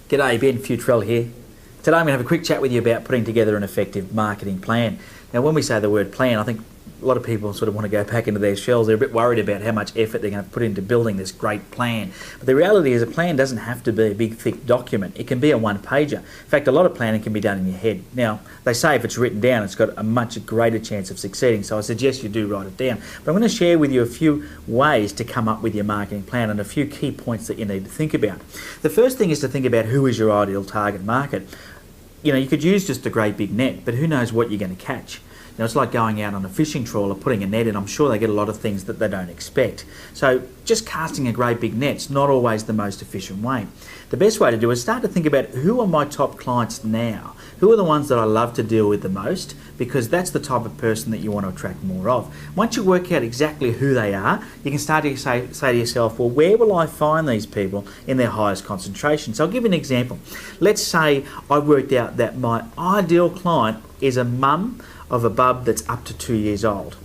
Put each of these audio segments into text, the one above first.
G'day, Ben Fewtrell here. Today I'm going to have a quick chat with you about putting together an effective marketing plan. Now when we say the word plan, I think a lot of people sort of want to go back into their shells. They're a bit worried about how much effort they're going to put into building this great plan. But the reality is a plan doesn't have to be a big thick document. It can be a one-pager. In fact, a lot of planning can be done in your head. Now, they say if it's written down, it's got a much greater chance of succeeding, so I suggest you do write it down. But I'm going to share with you a few ways to come up with your marketing plan and a few key points that you need to think about. The first thing is to think about who is your ideal target market. You know, you could use just a great big net, but who knows what you're going to catch. Now, it's like going out on a fishing trawler, putting a net in. I'm sure they get a lot of things that they don't expect. So just casting a great big net's not always the most efficient way. The best way to do is start to think about who are my top clients now? Who are the ones that I love to deal with the most? Because that's the type of person that you want to attract more of. Once you work out exactly who they are, you can start to say to yourself, well, where will I find these people in their highest concentration? So I'll give you an example. Let's say I worked out that my ideal client is a mum of a bub that's up to 2 years old.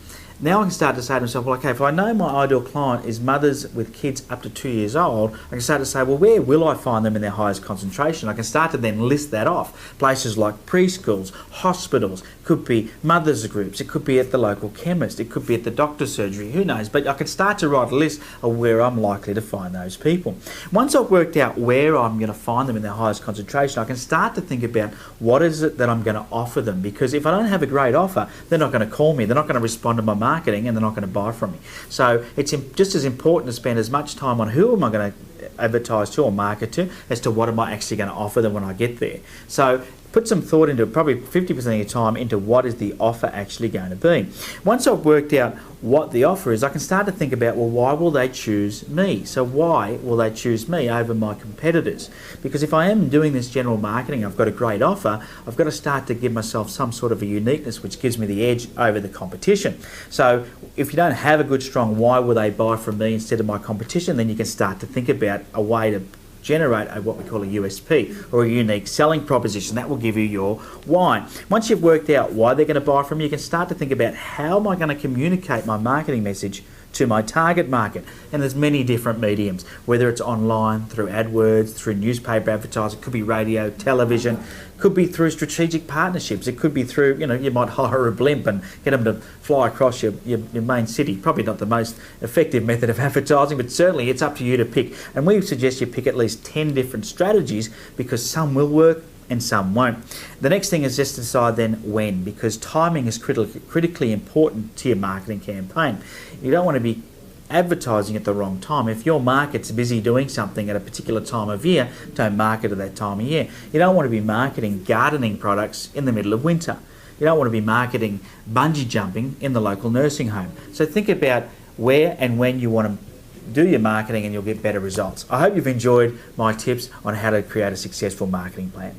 Now I can start to say to myself, well, okay, if I know my ideal client is mothers with kids up to 2 years old, I can start to say, well, where will I find them in their highest concentration? I can start to then list that off. Places like preschools, hospitals, could be mothers groups, it could be at the local chemist, it could be at the doctor's surgery, who knows? But I can start to write a list of where I'm likely to find those people. Once I've worked out where I'm going to find them in their highest concentration, I can start to think about what is it that I'm going to offer them, because if I don't have a great offer, they're not going to call me, they're not going to respond to my marketing, and they're not going to buy from me. So it's just as important to spend as much time on who am I going to advertise to or market to as to what am I actually going to offer them when I get there. So put some thought into it, probably 50% of your time into what is the offer actually going to be. Once I've worked out what the offer is, I can start to think about, well, why will they choose me? So why will they choose me over my competitors? Because if I am doing this general marketing, I've got a great offer, I've got to start to give myself some sort of a uniqueness which gives me the edge over the competition. So if you don't have a good strong why will they buy from me instead of my competition, then you can start to think about a way to generate what we call a USP, or a unique selling proposition. That will give you your why. Once you've worked out why they're going to buy from you, you can start to think about how am I going to communicate my marketing message to my target market. And there's many different mediums, whether it's online, through AdWords, through newspaper advertising, it could be radio, television, could be through strategic partnerships, it could be through, you might hire a blimp and get them to fly across your main city. Probably not the most effective method of advertising, but certainly it's up to you to pick. And we suggest you pick at least 10 different strategies, because some will work and some won't. The next thing is just to decide then when, because timing is critically important to your marketing campaign. You don't want to be advertising at the wrong time. If your market's busy doing something at a particular time of year, don't market at that time of year. You don't want to be marketing gardening products in the middle of winter. You don't want to be marketing bungee jumping in the local nursing home. So think about where and when you want to do your marketing, and you'll get better results. I hope you've enjoyed my tips on how to create a successful marketing plan.